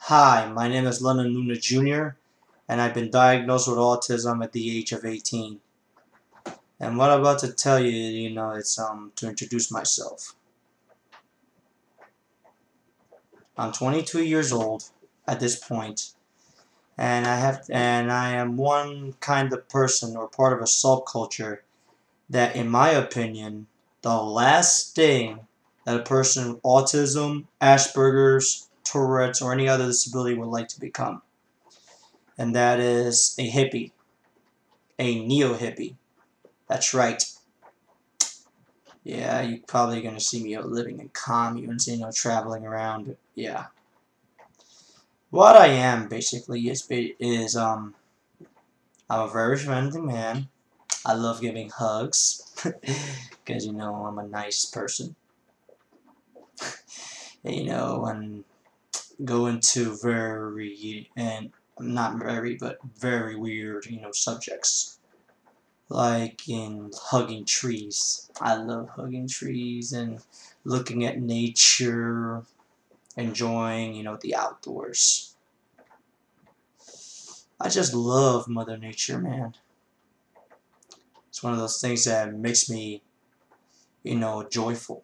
Hi, my name is Lennon Luna Jr., and I've been diagnosed with autism at the age of 18. And what I'm about to tell you, it's to introduce myself. I'm 22 years old at this point, and I am one kind of person or part of a subculture that, in my opinion, the last thing that a person with autism, Asperger's, Tourette's, or any other disability would like to become, and that is a hippie. A neo-hippie. That's right. Yeah, you're probably gonna see me living in communes, traveling around. Yeah. What I am basically is I'm a very friendly man. I love giving hugs because I'm a nice person. And go into very and not very but very weird subjects. Like in hugging trees. I love hugging trees and looking at nature, enjoying, the outdoors. I just love Mother Nature, man. It's one of those things that makes me, joyful.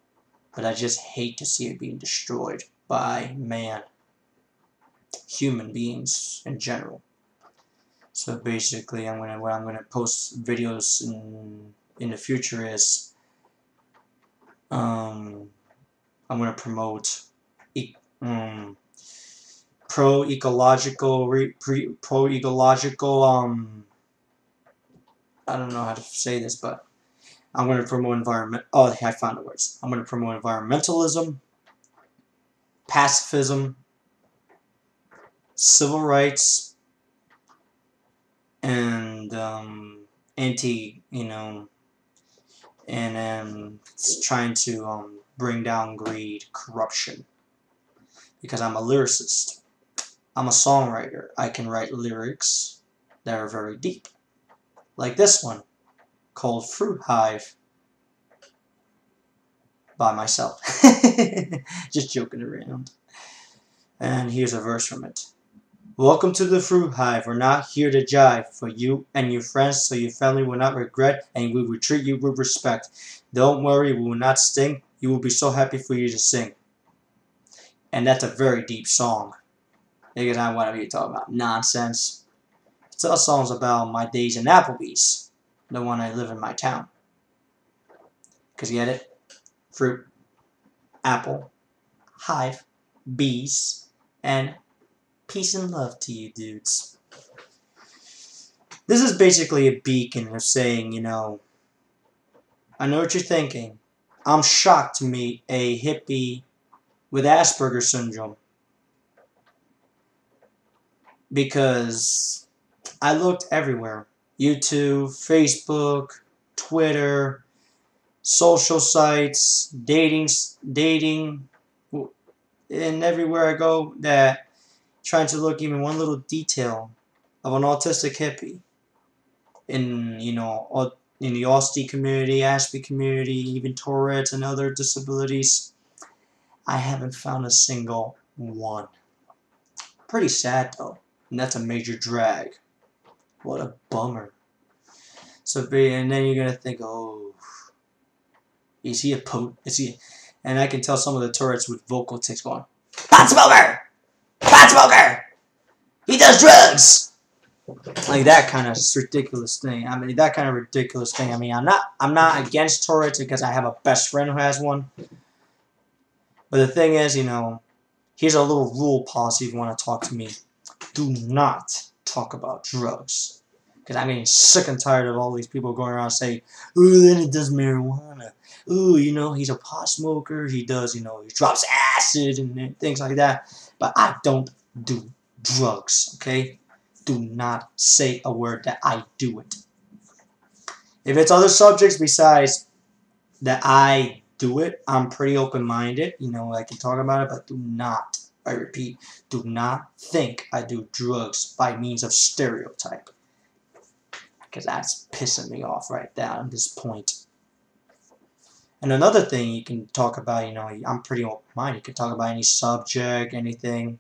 But I just hate to see it being destroyed by man, human beings in general. So basically, what I'm gonna post videos in the future is I'm going to promote pro-ecological, I don't know how to say this, but I'm going to promote I found the words. I'm going to promote environmentalism, pacifism, civil rights, and trying to bring down greed, corruption, because I'm a lyricist. I'm a songwriter. I can write lyrics that are very deep. Like this one, called Fruit Hive, by myself. Just joking around. And here's a verse from it. Welcome to the Fruit Hive. We're not here to jive for you and your friends, so your family will not regret, and we will treat you with respect. Don't worry, we will not sting. You will be so happy for you to sing. And that's a very deep song. Because I want to be talking about nonsense. It's all songs about my days in Applebee's, the one I live in my town. Because you get it? Fruit, apple, hive, bees, and peace and love to you dudes. This is basically a beacon of saying, I know what you're thinking. I'm shocked to meet a hippie with Asperger's syndrome. Because I looked everywhere. YouTube, Facebook, Twitter, social sites, dating, and everywhere I go that trying to look even one little detail of an autistic hippie in the AUTIE community, Ashby community, even Tourette's and other disabilities. I haven't found a single one. Pretty sad though, and that's a major drag. What a bummer. And then you're gonna think, oh, is he a is he? And I can tell some of the Tourette's with vocal tics going, pot smoker, pot smoker. He does drugs. Like that kind of ridiculous thing. I mean, I'm not against Tourette's because I have a best friend who has one. But the thing is, here's a little rule policy if you want to talk to me. Do not talk about drugs. Because I'm getting sick and tired of all these people going around saying, ooh, then he does marijuana. Ooh, he's a pot smoker. He does, he drops acid and things like that. But I don't do drugs, okay? Do not say a word that I do it. If it's other subjects besides that I do it, I'm pretty open-minded. I can talk about it, but do not, I repeat, do not think I do drugs by means of stereotype. Because that's pissing me off right now at this point. And another thing you can talk about, I'm pretty open-minded. You can talk about any subject, anything.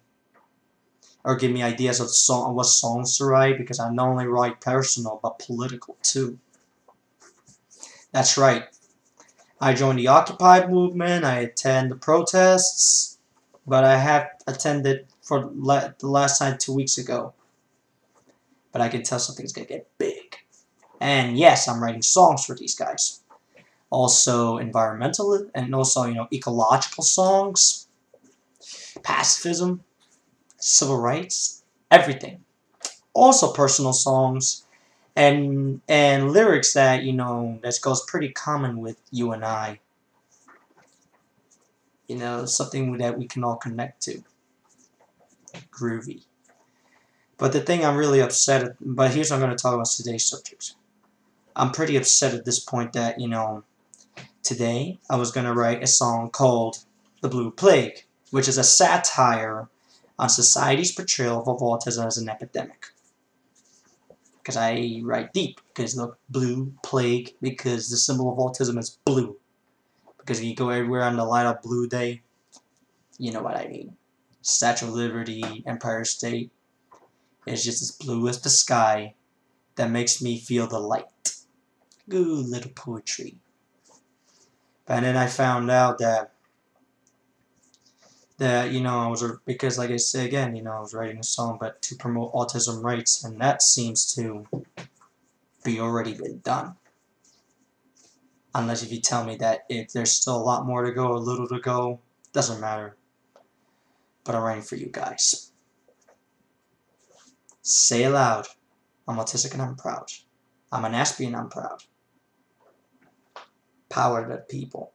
or give me ideas of what songs to write, because I not only write personal but political too. That's right. I joined the Occupy movement. I attend the protests, but I have attended for the last time 2 weeks ago. But I can tell something's gonna get big. And yes, I'm writing songs for these guys. Also environmental and also, ecological songs, pacifism, civil rights, everything. Also personal songs and lyrics that, that goes pretty common with you and I. Something that we can all connect to. Groovy. But the thing I'm really upset at, but here's what I'm going to talk about today's subject. I'm pretty upset at this point that, today I was going to write a song called The Blue Plague, which is a satire on society's portrayal of autism as an epidemic. Because I write deep, because look, blue plague, because the symbol of autism is blue. Because if you go everywhere on the light up blue day, you know what I mean. Statue of Liberty, Empire State, it's just as blue as the sky that makes me feel the light. Good little poetry. And then I found out that I was, because like I say again, I was writing a song but to promote autism rights, and that seems to be already been done. Unless if you tell me that if there's still a lot more to go, a little to go, doesn't matter. But I'm writing for you guys. Say it loud. I'm autistic and I'm proud. I'm an Aspie and I'm proud. Power to the people.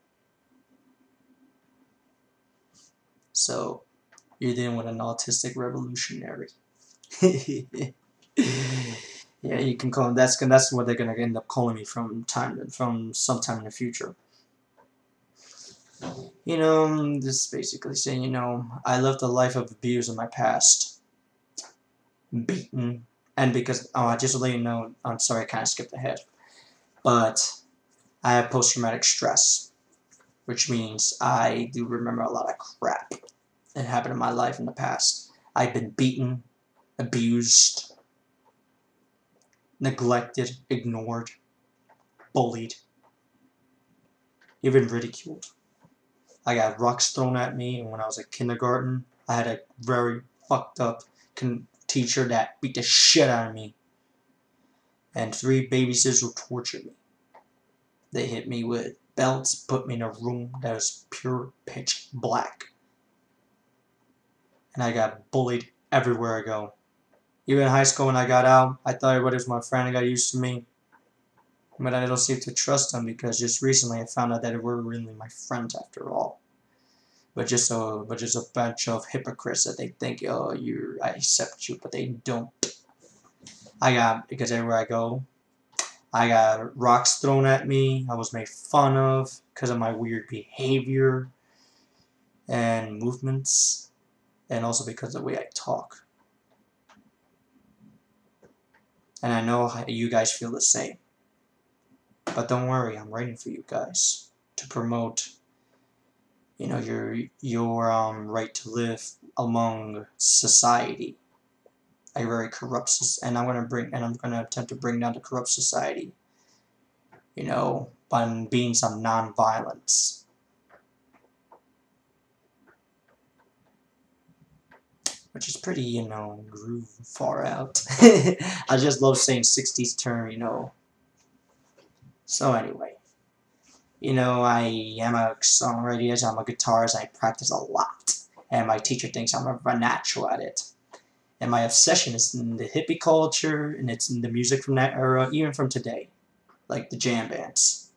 So, you're dealing with an autistic revolutionary. Yeah, you can call them. That's what they're gonna end up calling me from sometime in the future. Just basically saying, I lived a life of abuse in my past. Beaten, and because, just to let you know, I'm sorry I kind of skipped ahead, but I have post-traumatic stress, which means I do remember a lot of crap that happened in my life in the past. I've been beaten, abused, neglected, ignored, bullied, even ridiculed. I got rocks thrown at me, and when I was at kindergarten, I had a very fucked up teacher that beat the shit out of me, and 3 babysitters who tortured me. They hit me with belts, put me in a room that was pure pitch black, and I got bullied everywhere I go. Even in high school, when I got out, I thought everybody was my friend and got used to me, but I don't seem to trust them, because just recently I found out that they were really my friends after all. But just a bunch of hypocrites that they think, oh, I accept you, but they don't. Because everywhere I go, I got rocks thrown at me. I was made fun of because of my weird behavior and movements, and also because of the way I talk. And I know you guys feel the same. But don't worry, I'm writing for you guys to promote your right to live among society, a very corrupt and I'm gonna attempt to bring down the corrupt society, by being some non-violence. Which is pretty, groove far out. I just love saying 60s term, So anyway. I am a songwriter, I'm a guitarist, I practice a lot. And my teacher thinks I'm a natural at it. And my obsession is in the hippie culture, and it's in the music from that era, even from today. Like the jam bands.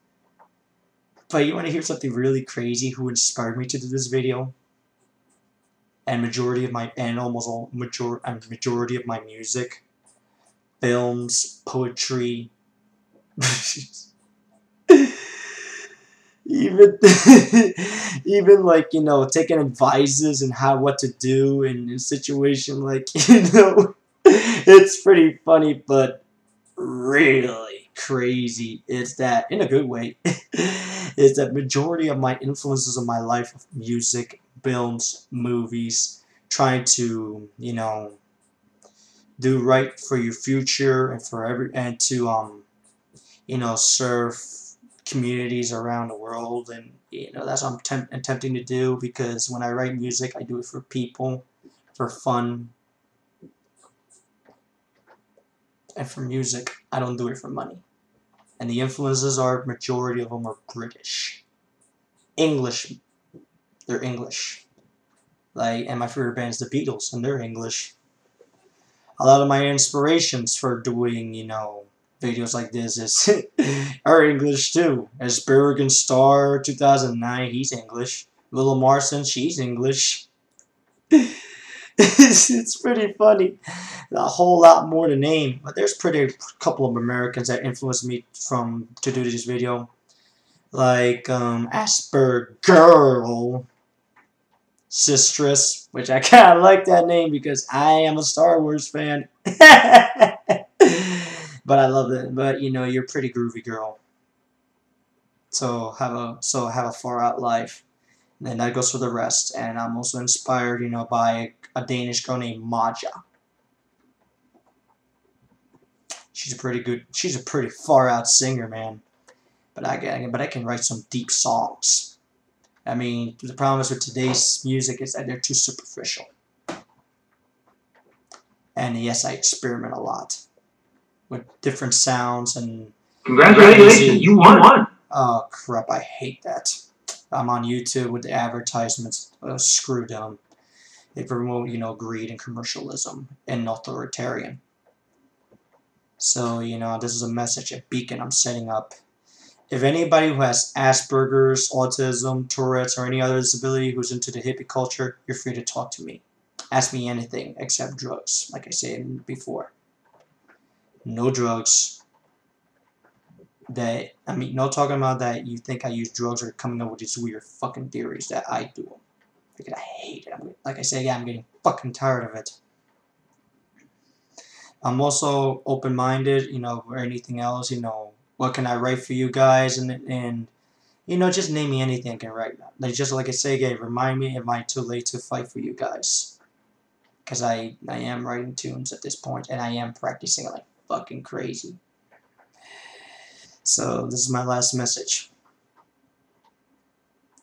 But you want to hear something really crazy who inspired me to do this video? And majority of my music, films, poetry, even even like taking advices and what to do in a situation, like it's pretty funny but really crazy. It's that, in a good way, is that majority of my influences in my life of music, films, movies, trying to do right for your future and to serve communities around the world. And that's what I'm attempting to do, because when I write music, I do it for people, for fun, and for music. I don't do it for money. And the influences are, majority of them are British, English. They're English. And my favorite band is the Beatles, and they're English. A lot of my inspirations for doing videos like this is are English too. Asparagus Star 2009, he's English. Little Marson, she's English. It's pretty funny. A whole lot more to name, but there's a couple of Americans that influenced me to do this video, like Aspergirl Sistress, which I kind of like that name because I am a Star Wars fan. But I love it. But you're a pretty groovy girl. So have a far out life. And that goes for the rest. And I'm also inspired, by a Danish girl named Maja. She's a pretty far out singer, man. But I can write some deep songs. I mean, the problem is with today's music is that they're too superficial. And yes, I experiment a lot with different sounds and... Congratulations, you won! Oh crap, I hate that. I'm on YouTube with the advertisements. Screw them. They promote, greed and commercialism and authoritarian. So, this is a message, a beacon I'm setting up. If anybody who has Asperger's, autism, Tourette's, or any other disability who's into the hippie culture, you're free to talk to me. Ask me anything except drugs, like I said before. No drugs. No talking about that you think I use drugs or coming up with these weird fucking theories that I do them. Because I hate it. Like I say, I'm getting fucking tired of it. I'm also open-minded, or anything else, what can I write for you guys, and just name me anything I can write. Like I say again, remind me, am I too late to fight for you guys? Because I am writing tunes at this point, and I am practicing like fucking crazy. So this is my last message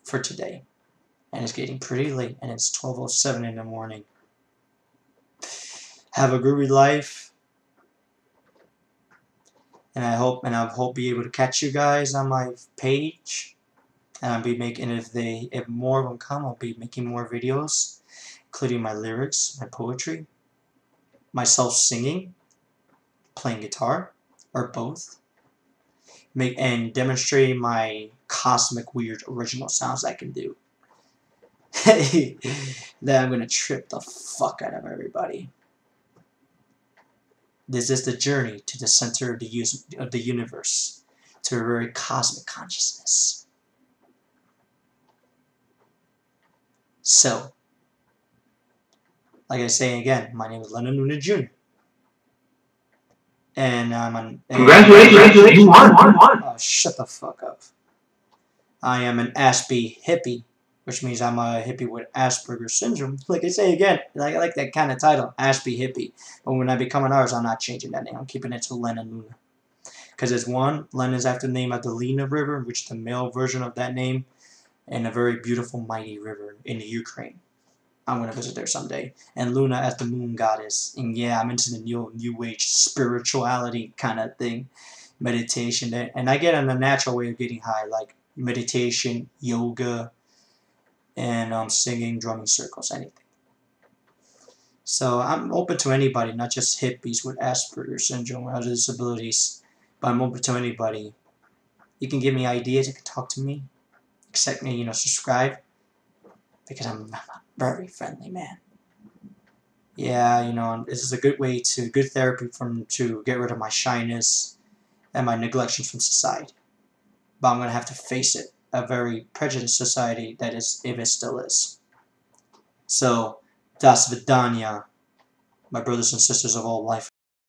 for today. And it's getting pretty late, and it's 12:07 in the morning. Have a groovy life. And I hope be able to catch you guys on my page. And I'll be making, if more of them come, I'll be making more videos, including my lyrics, my poetry, myself singing, playing guitar, or both, and demonstrating my cosmic, weird, original sounds I can do. That I'm gonna trip the fuck out of everybody. This is the journey to the center of the universe, to a very cosmic consciousness. So, like I say again, my name is Lennon Luna Jr. And I'm an... Congratulations, you won! Oh, shut the fuck up. I am an Aspie hippie, which means I'm a hippie with Asperger's syndrome. Like I say again, I like that kind of title, Aspie hippie. But when I become an artist, I'm not changing that name. I'm keeping it to Lennon Luna. Because it's one, Lennon is after the name of the Lena River, which is the male version of that name, and a very beautiful, mighty river in the Ukraine. I'm going to visit there someday. And Luna as the moon goddess. And yeah, I'm into the new age spirituality kind of thing. Meditation. And I get in a natural way of getting high, like meditation, yoga, and singing, drumming circles, anything. So I'm open to anybody, not just hippies with Asperger's syndrome or other disabilities, but I'm open to anybody. You can give me ideas, you can talk to me, accept me, subscribe, because I'm a very friendly man. Yeah, this is a good way good therapy to get rid of my shyness and my neglection from society. But I'm going to have to face it. A very prejudiced society that is, if it still is. So, das vidanya, my brothers and sisters of all life.